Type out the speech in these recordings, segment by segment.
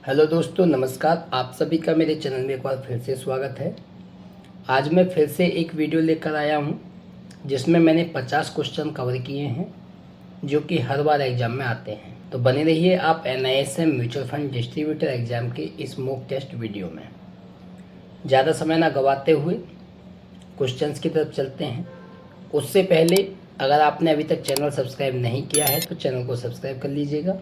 Hello दोस्तों, नमस्कार। आप सभी का मेरे चैनल में एक बार फिर से स्वागत है। आज मैं फिर से एक वीडियो लेकर आया हूं जिसमें मैंने 50 क्वेश्चन कवर किए हैं जो कि हर बार एग्ज़ाम में आते हैं। तो बने रहिए आप NISM mutual fund distributor exam के इस मॉक टेस्ट वीडियो में। ज़्यादा समय ना गवाते हुए क्वेश्चंस की तरफ चलते हैं। उससे पहले अगर आपने अभी तक चैनल सब्सक्राइब नहीं किया है तो चैनल को सब्सक्राइब कर लीजिएगा।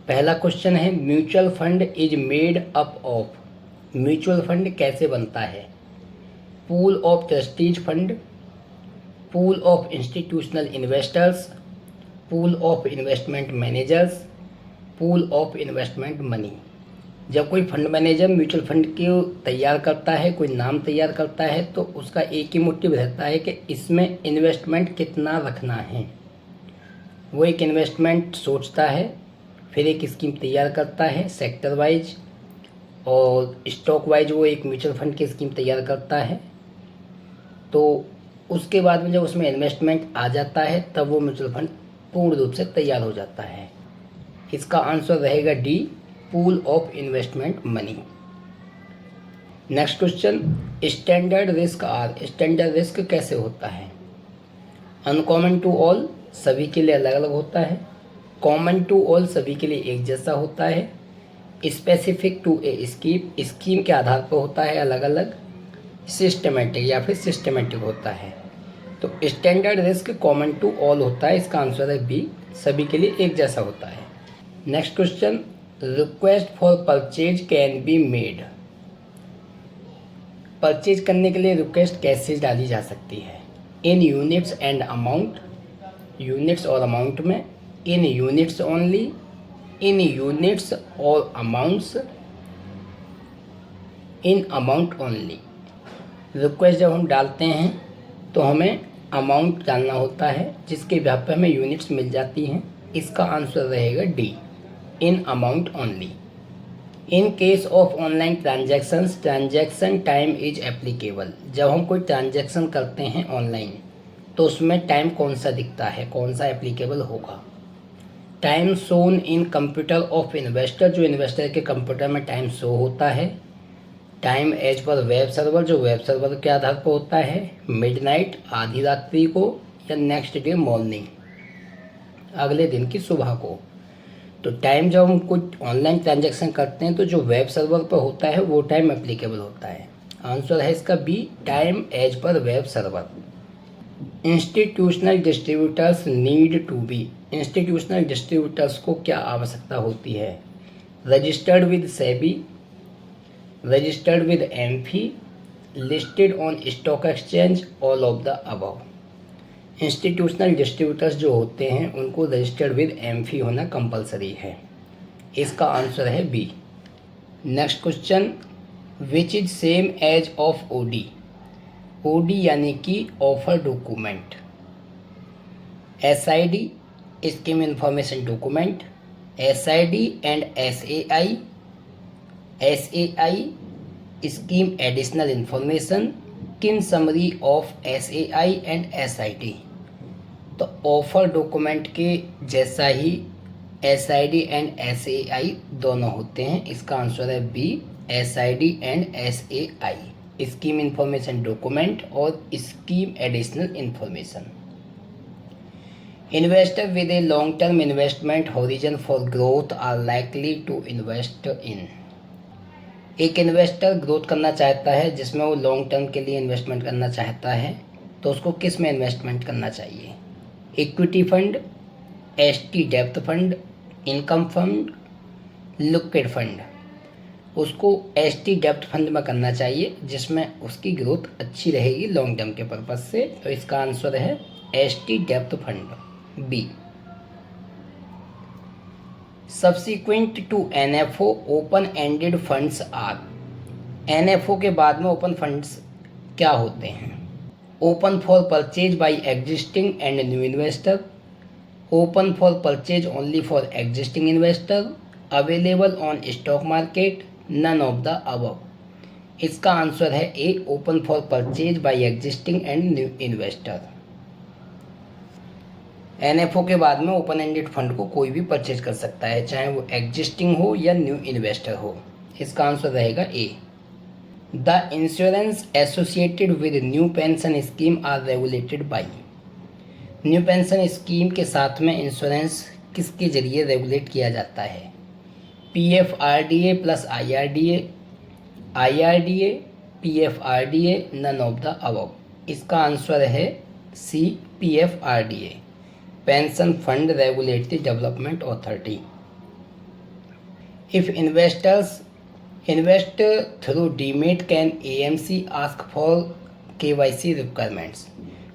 पहला क्वेश्चन है, mutual fund is made up of. Mutual fund कैसे बनता है? Pool of trustees fund, pool of institutional investors, pool of investment managers, pool of investment money. जब कोई फंड मैनेजर म्यूचुअल फंड को तैयार करता है, कोई नाम तैयार करता है, तो उसका एक ही मोटिव रहता है कि इसमें इन्वेस्टमेंट कितना रखना है। वो एक इन्वेस्टमेंट सोचता है, फिर एक स्कीम तैयार करता है सेक्टर वाइज और स्टॉक वाइज। वो एक म्यूचुअल फंड की स्कीम तैयार करता है। तो उसके बाद में जब उसमें इन्वेस्टमेंट आ जाता है तब वो म्यूचुअल फंड पूर्ण रूप से तैयार हो जाता है। इसका आंसर रहेगा D, pool of investment money. Next question, standard risk are. Standard risk कैसे होता है? अनकॉमन टू ऑल, सभी के लिए अलग अलग होता है। कॉमन टू ऑल, सभी के लिए एक जैसा होता है। Specific to a scheme, scheme के आधार पर होता है अलग अलग। सिस्टमेटिक या फिर सिस्टमेटिक होता है। तो standard risk common to all होता है। इसका आंसर है बी, सभी के लिए एक जैसा होता है। Next question, request for purchase can be made. Purchase करने के लिए रिक्वेस्ट कैसे डाली जा सकती है? इन यूनिट्स एंड अमाउंट, यूनिट्स और अमाउंट में, इन यूनिट्स ओनली, इन यूनिट्स और amounts, in amount only. Request जब हम डालते हैं तो हमें अमाउंट डालना होता है जिसके ब्याह पर हमें यूनिट्स मिल जाती हैं। इसका आंसर रहेगा D, in amount only. In case of online transactions, transaction time is applicable. जब हम कोई ट्रांजैक्शन करते हैं ऑनलाइन तो उसमें टाइम कौन सा दिखता है, कौन सा एप्लीकेबल होगा? Time shown in computer of investor, जो इन्वेस्टर के कंप्यूटर में टाइम शो होता है। टाइम एज पर वेब सर्वर, जो वेब सर्वर के आधार पर होता है। मिडनाइट, आधी रात्रि को, या नेक्स्ट डे मॉर्निंग, अगले दिन की सुबह को। तो टाइम जब हम कुछ ऑनलाइन ट्रांजैक्शन करते हैं तो जो वेब सर्वर पर होता है वो टाइम एप्लीकेबल होता है। आंसर है इसका बी, टाइम एज पर web server. Institutional distributors need to be. Institutional distributors को क्या आवश्यकता होती है? Registered with SEBI, registered with AMFI, listed on stock exchange, all of the above. Institutional distributors जो होते हैं उनको रजिस्टर्ड विद एम्फी होना कंपलसरी है। इसका आंसर है B. Next question, which is same as of OD. OD यानी कि offer document. SID, scheme information document. SID and SAI, scheme additional information. किन summary of SAI and SID। तो offer document के जैसा ही SID and SAI दोनों होते हैं। इसका आंसर है B, SID and SAI, scheme information document और scheme additional information. Investor with a long term investment horizon for growth are likely to invest in. एक इन्वेस्टर ग्रोथ करना चाहता है जिसमें वो लॉन्ग टर्म के लिए इन्वेस्टमेंट करना चाहता है, तो उसको किस में इन्वेस्टमेंट करना चाहिए? इक्विटी फंड, ST डेप्थ fund, income fund, liquid fund. उसको ST डेप्थ फंड में करना चाहिए जिसमें उसकी ग्रोथ अच्छी रहेगी लॉन्ग टर्म के पर्पज से। तो इसका आंसर है ST डेप्थ fund, B. Subsequent to NFO open ended funds are. NFO के बाद में ओपन फंड्स क्या होते हैं? Open for purchase by existing and new investor, open for purchase only for existing investor, available on stock market, none of the above. इसका answer है A, open for purchase by existing and new investor. NFO के बाद में open ended fund को कोई भी purchase कर सकता है, चाहे वो एग्जिस्टिंग हो या न्यू इन्वेस्टर हो। इसका आंसर रहेगा A. The insurance associated with new pension scheme are regulated by. New pension scheme के साथ में इंश्योरेंस किसके जरिए रेगुलेट किया जाता है? PFRDA plus IRDA, IRDA, PFRDA, none of the above. इसका आंसर है C, PFRDA, pension fund regulatory development authority. If investors invest through demat can AMC ask for KYC requirements.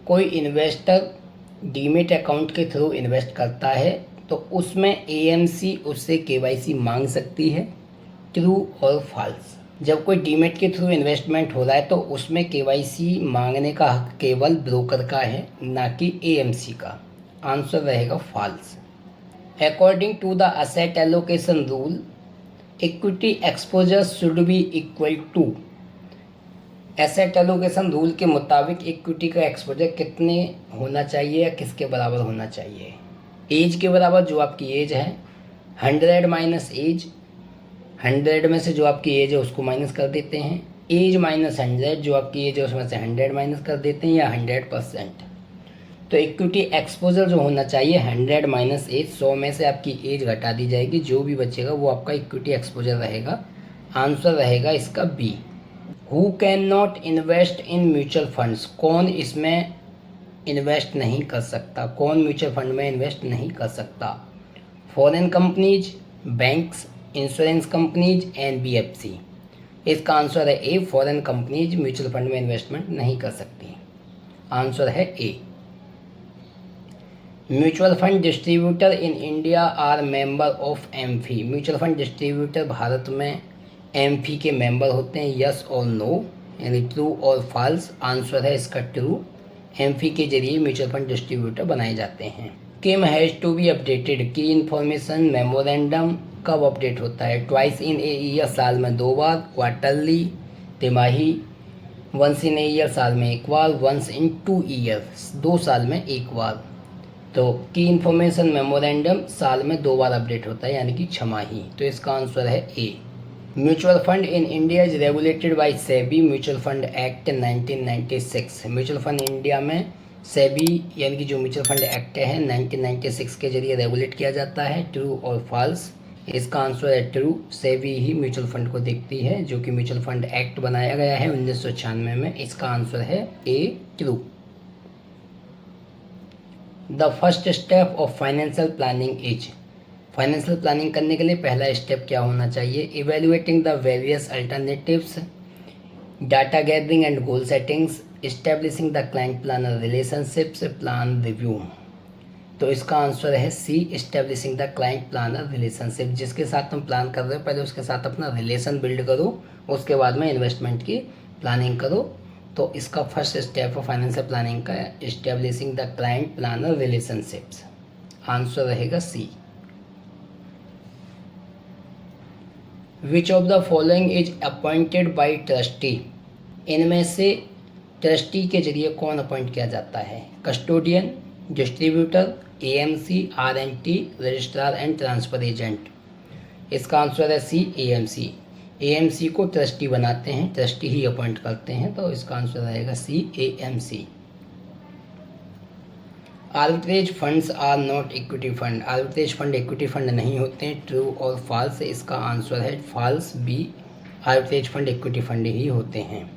कोई इन्वेस्टर डीमेट अकाउंट के through invest करता है तो उसमें AMC उससे KYC मांग सकती है, ट्रू और फॉल्स। जब कोई डीमेट के थ्रू इन्वेस्टमेंट हो रहा है तो उसमें KYC मांगने का हक केवल ब्रोकर का है, ना कि AMC का। आंसर रहेगा false. According to the asset allocation rule, equity exposure should be equal to. Asset allocation rule के मुताबिक इक्विटी का एक्सपोजर कितने होना चाहिए या किसके बराबर होना चाहिए? एज के बराबर, जो आपकी एज है, 100 माइनस एज, 100 में से जो आपकी एज है उसको माइनस कर देते हैं, एज माइनस 100, जो आपकी एज है उसमें से 100 माइनस कर देते हैं, या 100%। तो इक्विटी एक्सपोजर जो होना चाहिए 100 माइनस एज, 100 में से आपकी एज घटा दी जाएगी, जो भी बचेगा वो आपका इक्विटी एक्सपोजर रहेगा। आंसर रहेगा इसका B. Who can not invest in mutual funds. कौन इसमें इन्वेस्ट नहीं कर सकता? कौन म्यूचुअल फंड में इन्वेस्ट नहीं कर सकता? Foreign companies, banks, insurance companies, NBFC। इसका आंसर है A, foreign companies mutual fund में इन्वेस्टमेंट नहीं कर सकती। आंसर है A. Mutual fund distributor in India are member of AMFI. Mutual fund distributor Bharat में एम्फी के मेंबर होते हैं, यस और नो, यानी ट्रू और फॉल्स। आंसर है इसका ट्रू। एम्फी के जरिए म्यूचुअल फंड डिस्ट्रीब्यूटर बनाए जाते हैं। किम हैज़ टू बी अपडेटेड। की इन्फॉर्मेशन मेमोरेंडम कब अपडेट होता है? ट्वाइस इन ए ईयर, साल में 2 बार, क्वार्टरली, तिमाही, वंस इन ए ईयर, साल में 1 बार, वंस इन 2 ईयर्स, 2 साल में 1 बार। तो की इन्फॉर्मेशन मेमोरेंडम साल में 2 बार अपडेट होता है, यानी कि छमाही। तो इसका आंसर है A. Mutual fund in India is regulated by SEBI, mutual fund act 1996। Mutual fund India में सेबी यानी कि जो म्यूचुअल फंड एक्ट है 1996 के जरिए रेगुलेट किया जाता है। ट्रू और फॉल्स? इसका आंसर है ट्रू। सेबी ही म्यूचुअल फंड को देखती है, जो कि म्यूचुअल फंड एक्ट बनाया गया है 1996 में। इसका आंसर है A, true. The first step of financial planning is. Financial planning करने के लिए पहला स्टेप क्या होना चाहिए? Evaluating the various alternatives, data gathering and goal settings, establishing the client planner relationships, plan review. तो इसका आंसर है C, establishing the client planner relationship. जिसके साथ तुम प्लान कर रहे हो पहले उसके साथ अपना रिलेशन बिल्ड करो, उसके बाद में इन्वेस्टमेंट की प्लानिंग करो। तो इसका first step of financial planning का establishing the client planner relationships. Answer रहेगा C. Which of the following is appointed by trustee. इनमें से ट्रस्टी के जरिए कौन अपॉइंट किया जाता है? Custodian, distributor, AMC, RNT, registrar and transfer agent. इसका आंसर है सी, AMC। AMC को ट्रस्टी बनाते हैं, ट्रस्टी ही अपॉइंट करते हैं। तो इसका आंसर रहेगा C, AMC। Arbitrage funds are not equity fund. Arbitrage fund equity fund नहीं होते हैं। ट्रू और फॉल्स? इसका आंसर है false, B. Arbitrage fund equity fund ही होते हैं।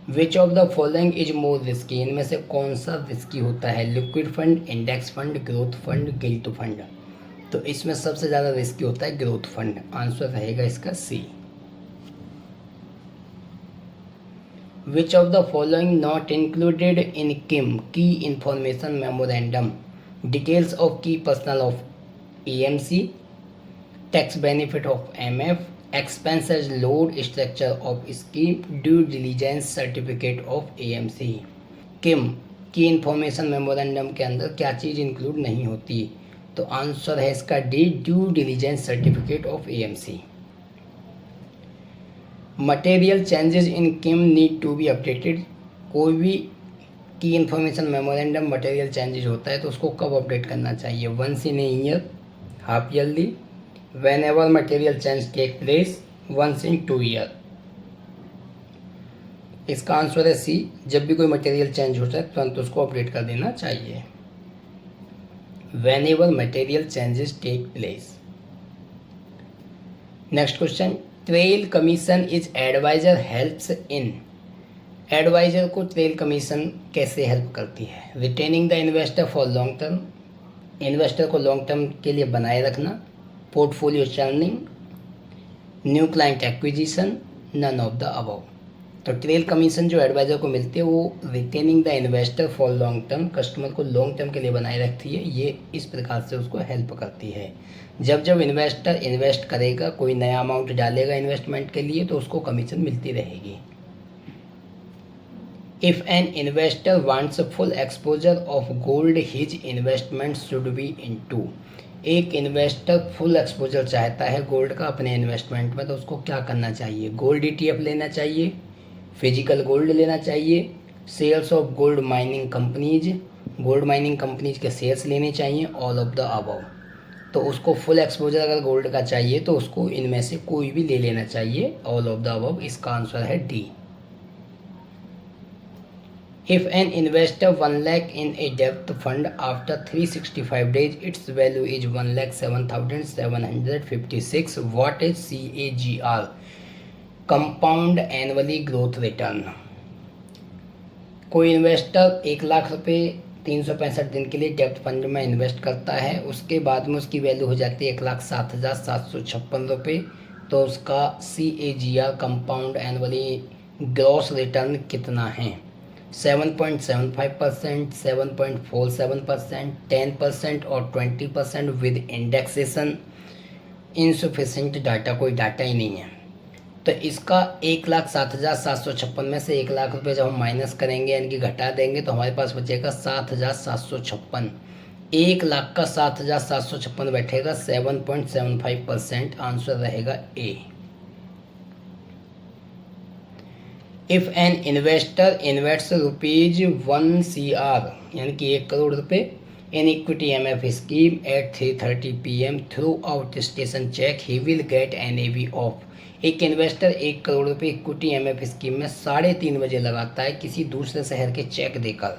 Which of the following is more risky. इनमें से कौन सा रिस्की होता है? Liquid fund, index fund, growth fund, gilt fund. तो इसमें सबसे ज़्यादा रिस्की होता है ग्रोथ फंड। आंसर रहेगा इसका C. Which of the following not included in KIM key information memorandum? Details of key personnel of AMC, tax benefit of MF, expenses load structure of scheme, due diligence certificate of AMC। KIM key information memorandum के अंदर क्या चीज़ include नहीं होती? तो answer है इसका D, due diligence certificate of AMC। Material changes in KIM need to be updated. कोई भी की इन्फॉर्मेशन मेमोरेंडम मटेरियल चेंजेज होता है तो उसको कब अपडेट करना चाहिए? Once in a year, half yearly, whenever material change take place, once in 2 year. इसका आंसर है सी, जब भी कोई मटेरियल चेंज होता है तुरंत उसको अपडेट कर देना चाहिए। whenever material changes take place. Next question, trail commission is advisor helps in. Advisor को ट्रेल कमीशन कैसे हेल्प करती है? Retaining the investor for long term, investor को लॉन्ग टर्म के लिए बनाए रखना, portfolio churning, new client acquisition, none of the above. तो ट्रेल कमीशन जो एडवाइज़र को मिलती है वो retaining the investor for long term, customer को लॉन्ग टर्म के लिए बनाए रखती है। ये इस प्रकार से उसको हेल्प करती है। जब जब इन्वेस्टर इन्वेस्ट करेगा, कोई नया अमाउंट डालेगा इन्वेस्टमेंट के लिए, तो उसको कमीशन मिलती रहेगी। If an investor wants full exposure of gold, his investment should be in to. एक इन्वेस्टर फुल एक्सपोजर चाहता है गोल्ड का अपने इन्वेस्टमेंट में, तो उसको क्या करना चाहिए? गोल्ड ETF लेना चाहिए, फिजिकल गोल्ड लेना चाहिए, shares of gold mining companies, gold mining companies के शेयर्स लेने चाहिए, ऑल ऑफ द अबव। तो उसको फुल एक्सपोजर अगर गोल्ड का चाहिए तो उसको इनमें से कोई भी ले लेना चाहिए, ऑल ऑफ द अबव। इसका आंसर है D. If an investor 1 lakh in A depth fund after 365 days, it's value is 1,07,756, what is CAGR? Compound annually growth return. कोई इन्वेस्टर 1 लाख रुपये 365 दिन के लिए डेप्थ फंड में इन्वेस्ट करता है, उसके बाद में उसकी वैल्यू हो जाती है 1,07,756 रुपये, तो उसका CAGR compound annually gross return कितना है? 7.75%, 7.47%, 10% और 20% विद इंडेक्सेशन। इनसफिशेंट डाटा, कोई डाटा ही नहीं है। तो इसका 1,07,756 में से 1 लाख रुपये जब हम माइनस करेंगे यानी कि घटा देंगे तो हमारे पास बचेगा 7,756। 1 लाख का 7,756 बैठेगा, 7.75%। आंसर रहेगा A. If an investor invest ₹1 CR यानी कि 1 करोड़ रुपये इन इक्विटी MF स्कीम at 3:30 PM through outstation cheque, he will get NAV of. एक इन्वेस्टर 1 करोड़ रुपये इक्विटी MF स्कीम में 3:30 बजे लगाता है किसी दूसरे शहर के चेक देकर,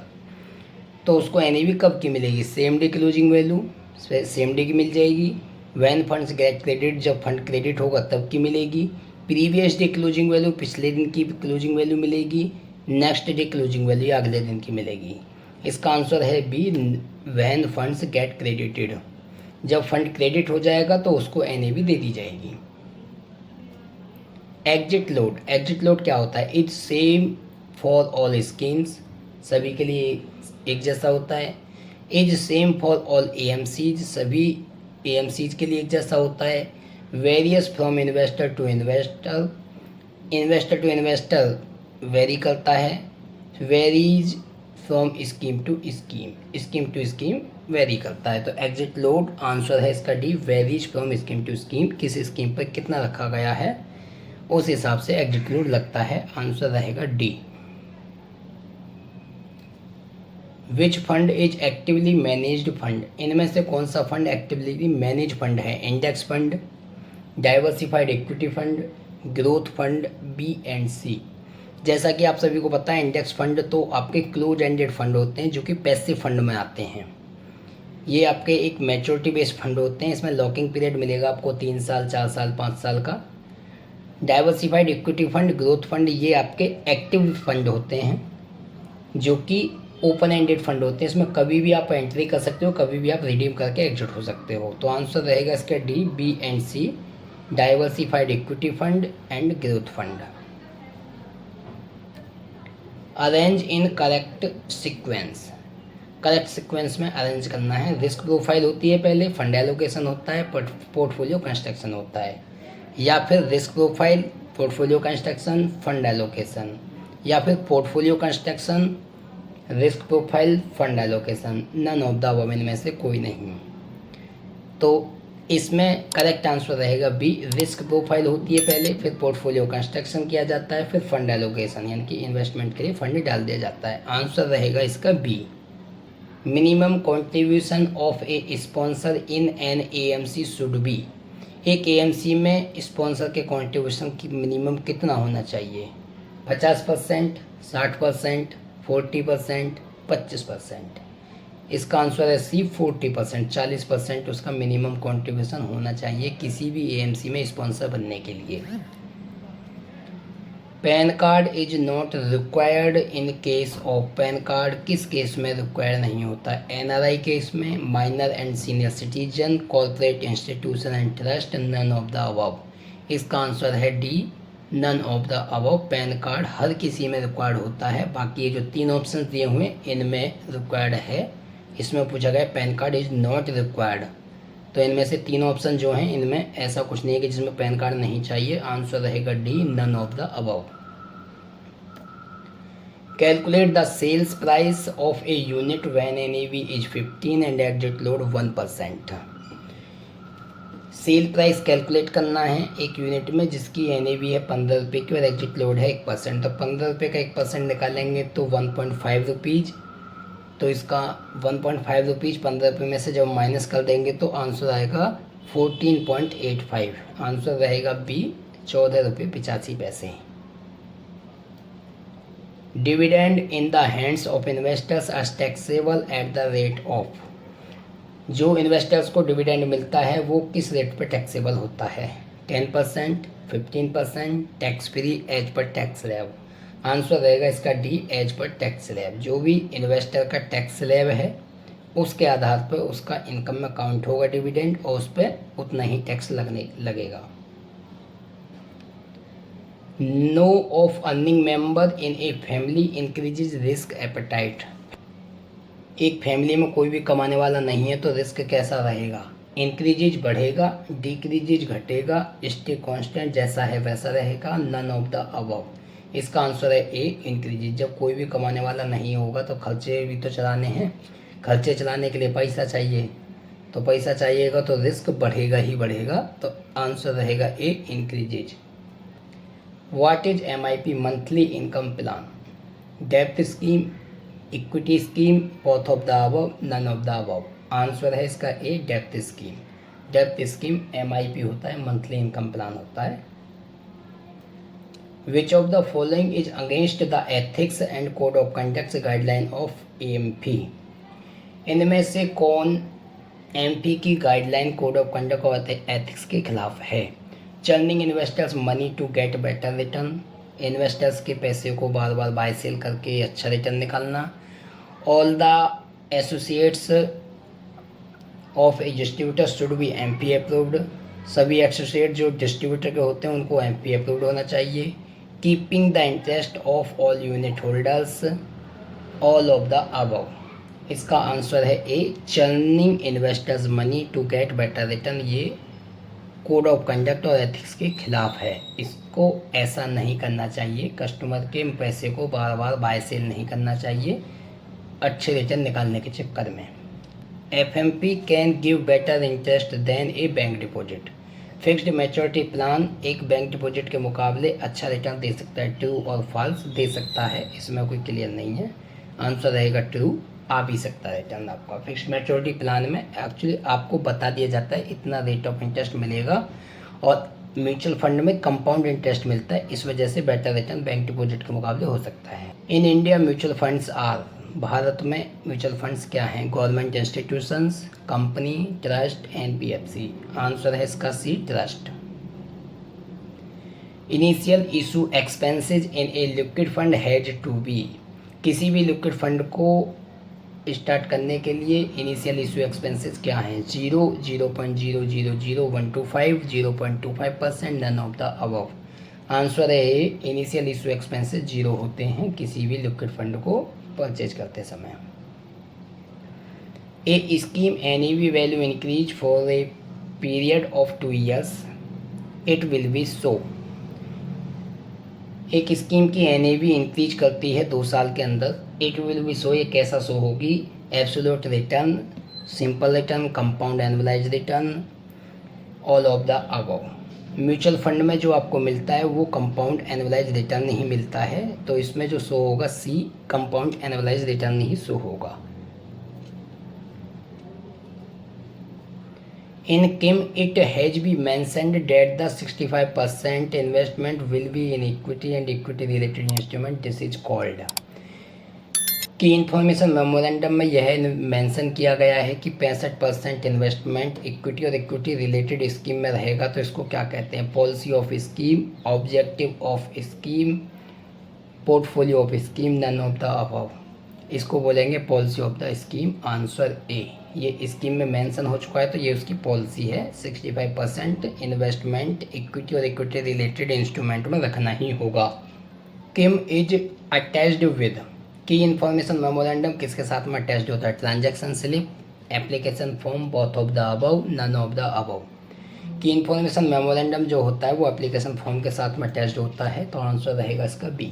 तो उसको NAV कब की मिलेगी? Same day closing value same day की मिल जाएगी। वैन फंड्स गेट क्रेडिट, जब फंड क्रेडिट होगा तब की मिलेगी। प्रीवियस डे क्लोजिंग वैल्यू, पिछले दिन की क्लोजिंग वैल्यू मिलेगी। नेक्स्ट डे क्लोजिंग वैल्यू अगले दिन की मिलेगी। इसका आंसर है B, when funds get credited. जब फंड क्रेडिट हो जाएगा तो उसको NAV दे दी जाएगी। एग्जिट लोड, एग्जिट लोड क्या होता है? It's same for all schemes, सभी के लिए एक जैसा होता है। Is same for all AMCs, सभी AMCs के लिए एक जैसा होता है। Various from investor to investor, investor to investor vary करता है। Varies from scheme to scheme, scheme to scheme vary करता है। तो एग्जिट लोड आंसर है इसका D, varies from scheme to scheme. किस स्कीम पर कितना रखा गया है उस हिसाब से एग्जिट लोड लगता है। आंसर रहेगा D. Which fund is actively managed fund? इनमें से कौन सा फंड एक्टिवली मैनेज फंड है? Index fund, diversified equity fund, growth fund, B and C। जैसा कि आप सभी को पता है इंडेक्स फंड तो आपके क्लोज एंडेड फंड होते हैं जो कि पैसिव फंड में आते हैं। ये आपके एक मैच्योरिटी बेस्ड फंड होते हैं, इसमें लॉकिंग पीरियड मिलेगा आपको 3 साल, 4 साल, 5 साल का। Diversified equity fund, growth fund, ये आपके एक्टिव फंड होते हैं जो कि ओपन एंडेड फंड होते हैं। इसमें कभी भी आप एंट्री कर सकते हो, कभी भी आप रिडीम करके एग्जिट हो सकते हो। तो आंसर रहेगा इसका D, B and C, diversified equity fund and growth fund. Arrange in correct sequence, correct sequence में अरेंज करना है। रिस्क प्रोफाइल होती है पहले, फंड एलोकेशन होता है, पोर्टफोलियो कंस्ट्रक्शन होता है, या फिर risk profile, portfolio construction, fund allocation, या फिर portfolio construction, risk profile, fund allocation. None of the above, इनमें से कोई नहीं। तो इसमें करेक्ट आंसर रहेगा बी। रिस्क प्रोफाइल होती है पहले, फिर पोर्टफोलियो कंस्ट्रक्शन किया जाता है, फिर फंड एलोकेशन यानी कि इन्वेस्टमेंट के लिए फंड डाल दिया जाता है। आंसर रहेगा इसका B. Minimum contribution of a sponsor in an AMC should be. एक एएमसी में स्पॉन्सर के कंट्रीब्यूशन की मिनिमम कितना होना चाहिए? 50%, 60%, 40%, 25%। इसका आंसर है सी 40%। 40% उसका मिनिमम कंट्रीब्यूशन होना चाहिए किसी भी एएमसी में स्पॉन्सर बनने के लिए। PAN card is not required in case of. PAN card किस केस में रिक्वायर्ड नहीं होता? एनआरआई केस में, minor and senior citizen, corporate institution and trust, none of the above. इसका आंसर है D, none of the above. PAN card हर किसी में रिक्वायर्ड होता है। बाकी ये जो 3 ऑप्शन दिए हुए इनमें रिक्वायर्ड है। इसमें पूछा गया pan card is not required, तो इनमें से 3 ऑप्शन जो हैं इनमें ऐसा कुछ नहीं है कि जिसमें पैन कार्ड नहीं चाहिए। आंसर रहेगा D, none of the above. Calculate the sales price of a unit when NAV is 15 and exit load 1%। Sale price calculate करना है एक यूनिट में जिसकी एनएवी है 15 रुपये की और एग्जिट लोड है 1%। तो 15 रुपये का 1% निकालेंगे तो 1.5 रुपीज़। तो इसका 1.5 रुपीज़ 15 रुपये में से जब माइनस कर देंगे तो आंसर आएगा 14.85। आंसर रहेगा बी, 14 रुपये 85 पैसे। Dividend in the hands of investors are taxable at the rate of. जो इन्वेस्टर्स को डिविडेंड मिलता है वो किस रेट पर टैक्सेबल होता है? 10%, 15%, tax free, as per tax slab. Answer रहेगा इसका D, as per tax slab. जो भी इन्वेस्टर का टैक्स स्लैब है उसके आधार पर उसका इनकम में काउंट होगा डिविडेंड और उस पर उतना ही टैक्स लगेगा। No of earning member in a family increases risk appetite. एक फैमिली में कोई भी कमाने वाला नहीं है तो रिस्क कैसा रहेगा? इंक्रीजेज बढ़ेगा, डिक्रीजेज घटेगा, स्टे कांस्टेंट जैसा है वैसा रहेगा, नन ऑफ द अबव। इसका आंसर है ए, इंक्रीजेज। जब कोई भी कमाने वाला नहीं होगा तो खर्चे भी तो चलाने हैं। खर्चे चलाने के लिए पैसा चाहिए, तो पैसा चाहिएगा तो रिस्क बढ़ेगा ही बढ़ेगा। तो आंसर रहेगा ए, increases. What is MIP, monthly income plan? Depth scheme, equity scheme, both of the above, none of the above. Answer है इसका ए, depth scheme. Depth scheme MIP होता है, मंथली इनकम प्लान होता है। विच of the following is against the ethics and code of conduct guideline of AMP? इनमें से कौन MP की गाइडलाइन कोड ऑफ कंडक्ट और एथिक्स के खिलाफ है? Churning investors money to get better return. Investors के पैसे को बार बार बाय सेल करके अच्छा रिटर्न निकालना। All the associates of a distributor should be MP approved. सभी एसोसिएट जो डिस्ट्रीब्यूटर के होते हैं उनको MP अप्रूव्ड होना चाहिए। Keeping the interest of all unit holders, all of the above. इसका आंसर है A, churning investors money to get better return. ये कोड ऑफ कंडक्ट और एथिक्स के खिलाफ है। इसको ऐसा नहीं करना चाहिए। कस्टमर के पैसे को बार बार बाय सेल नहीं करना चाहिए अच्छे रिटर्न निकालने के चक्कर में। FMP can give better interest than a bank deposit. Fixed maturity plan एक बैंक डिपॉजिट के मुकाबले अच्छा रिटर्न दे सकता है। ट्रू और फॉल्स दे सकता है, इसमें कोई क्लियर नहीं है। आंसर रहेगा ट्रू, आ भी सकता है रिटर्न आपका। फिक्स्ड मैच्योरिटी प्लान में एक्चुअली आपको बता दिया जाता है इतना रेट ऑफ इंटरेस्ट मिलेगा, और म्यूचुअल फंड में कंपाउंड इंटरेस्ट मिलता है। इस वजह से बेटर रिटर्न बैंक डिपॉजिट के मुकाबले हो सकता है। In India mutual funds are, Bharat में म्यूचुअल फंड्स क्या हैं? Government institutions, company, trust, NBFC। Answer है इसका C, trust. Initial issue expenses in a liquid fund has to be. किसी भी लिक्विड फंड को स्टार्ट करने के लिए इनिशियल इशू एक्सपेंसेस क्या हैं? 0, 0.000125, 0.25%, none of the above. Answer है इनिशियल इशू एक्सपेंसेस 0 होते हैं किसी भी लिक्विड फंड को परचेज करते समय। A scheme NAV value increase for a period of 2 years, it will be so. एक स्कीम की NAV इंक्रीज करती है 2 साल के अंदर, इट विल बी सो, ये कैसा शो होगी? Absolute return, simple return, compound annualise return, all of the above. Mutual fund में जो आपको मिलता है वो कंपाउंड एनुअलाइज रिटर्न ही मिलता है, तो इसमें जो शो होगा सी, कंपाउंड एनुअलाइज रिटर्न ही शो होगा। In Kim, it has been mentioned that the 65% investment will be in equity and equity related instrument. This is called। Key information memorandum में यह mention किया गया है कि 65% इन्वेस्टमेंट इक्विटी और equity related scheme में रहेगा, तो इसको क्या कहते हैं? Policy of scheme, objective of scheme, portfolio of scheme, none of the above. इसको बोलेंगे policy of the scheme. Answer A. ये स्कीम में मेंशन हो चुका है तो ये उसकी पॉलिसी है। 65% इन्वेस्टमेंट इक्विटी और इक्विटी रिलेटेड इंस्ट्रूमेंट में रखना ही होगा। Scheme is attached with. Key information memorandum किसके साथ में अटैच्ड होता है? Transaction slip, application form, both of the above, none of the above. Key information memorandum जो होता है वो एप्लीकेशन फॉर्म के साथ में अटैच्ड होता है, तो आंसर रहेगा इसका B.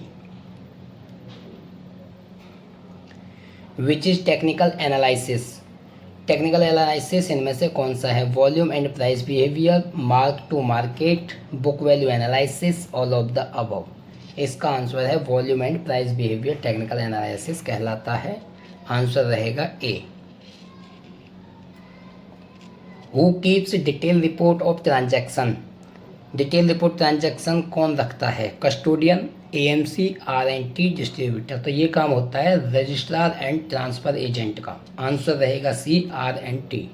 Which is technical analysis. Technical analysis इनमें से कौन सा है? Volume and price behaviour, mark to market, book value analysis, all of the above. इसका आंसर है volume and price behaviour technical analysis कहलाता है। आंसर रहेगा A. Who keeps detail report of transaction. Detail report transaction कौन रखता है? Custodian, AMC, RNT, distributor. तो ये काम होता है रजिस्ट्रार एंड ट्रांसफर एजेंट का। आंसर रहेगा C, RNT.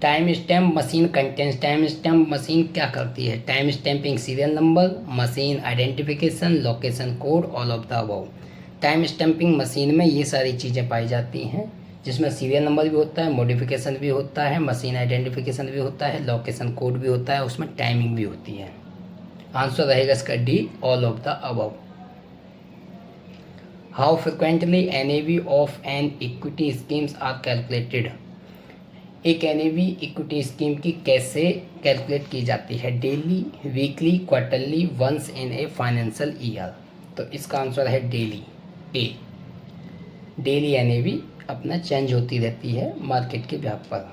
Time stamp machine contents. Time stamp machine क्या करती है? Time stamping, serial number, machine identification, location code, all of the above. Time stamping machine में ये सारी चीज़ें पाई जाती हैं, जिसमें सीरियल नंबर भी होता है, मॉडिफिकेशन भी होता है, मशीन आइडेंटिफिकेशन भी होता है, लोकेशन कोड भी होता है, उसमें टाइमिंग भी होती है। आंसर रहेगा इसका D, all of the above. How frequently NAV of an equity schemes are calculated. एक एनएवी इक्विटी स्कीम की कैसे कैलकुलेट की जाती है? Daily, weekly, quarterly, once in a financial year. तो इसका आंसर है डेली, ए। डेली एनएवी अपना चेंज होती रहती है मार्केट के ब्याह पर।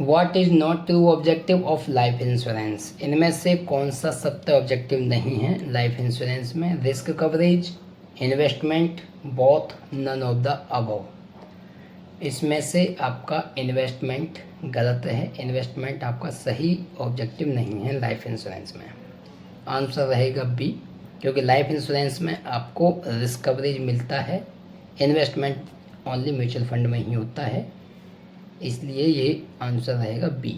What is not true objective of life insurance. इनमें से कौन सा सत्य ऑब्जेक्टिव नहीं है लाइफ इंश्योरेंस में? Risk coverage, investment, both, none of the above. इसमें से आपका इन्वेस्टमेंट गलत है। इन्वेस्टमेंट आपका सही ऑब्जेक्टिव नहीं है लाइफ इंश्योरेंस में। आंसर रहेगा बी, क्योंकि लाइफ इंश्योरेंस में आपको रिस्क कवरेज मिलता है, इन्वेस्टमेंट ओनली म्यूचुअल फंड में ही होता है, इसलिए ये आंसर रहेगा B.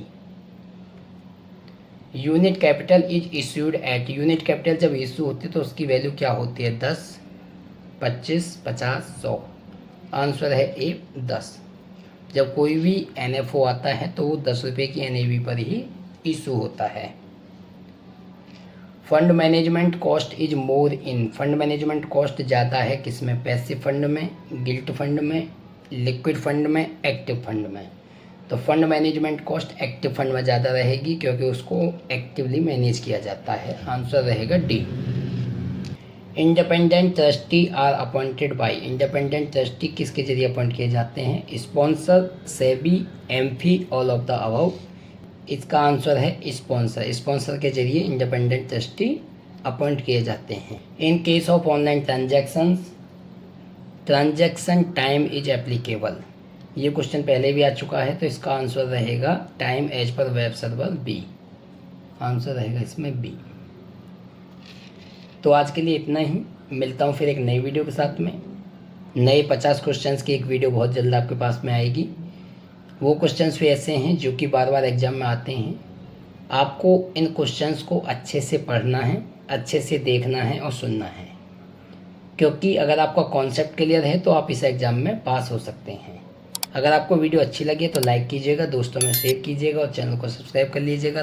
Unit capital is issued at. Unit capital जब इशू होती है तो उसकी वैल्यू क्या होती है? 10, 25, 50, 100। आंसर है ए, 10। जब कोई भी एनएफओ आता है तो वो 10 रुपये की एनएवी पर ही इशू होता है। Fund management cost is more in. Fund management cost ज़्यादा है किसमें? पैसिव फंड में, गिल्ट फंड में, लिक्विड फंड में, एक्टिव फंड में। तो fund management cost active fund में ज़्यादा रहेगी, क्योंकि उसको एक्टिवली मैनेज किया जाता है। आंसर रहेगा D. Independent trustee are appointed by. Independent trustee किसके जरिए अपॉइंट किए जाते हैं? Sponsor, SEBI, AMFI, all of the above. इसका आंसर है स्पॉन्सर। स्पॉन्सर के जरिए इंडिपेंडेंट ट्रस्टी अपॉइंट किए जाते हैं। In case of online transactions, transaction time is applicable. ये क्वेश्चन पहले भी आ चुका है, तो इसका आंसर रहेगा टाइम एज पर वेब सर्वर, बी। आंसर रहेगा इसमें बी। तो आज के लिए इतना ही। मिलता हूँ फिर एक नई वीडियो के साथ में। नए 50 क्वेश्चंस की एक वीडियो बहुत जल्द आपके पास में आएगी। वो क्वेश्चंस भी ऐसे हैं जो कि बार बार एग्जाम में आते हैं। आपको इन क्वेश्चंस को अच्छे से पढ़ना है, अच्छे से देखना है और सुनना है, क्योंकि अगर आपका कॉन्सेप्ट क्लियर है तो आप इस एग्ज़ाम में पास हो सकते हैं। अगर आपको वीडियो अच्छी लगे तो लाइक कीजिएगा, दोस्तों में शेयर कीजिएगा और चैनल को सब्सक्राइब कर लीजिएगा।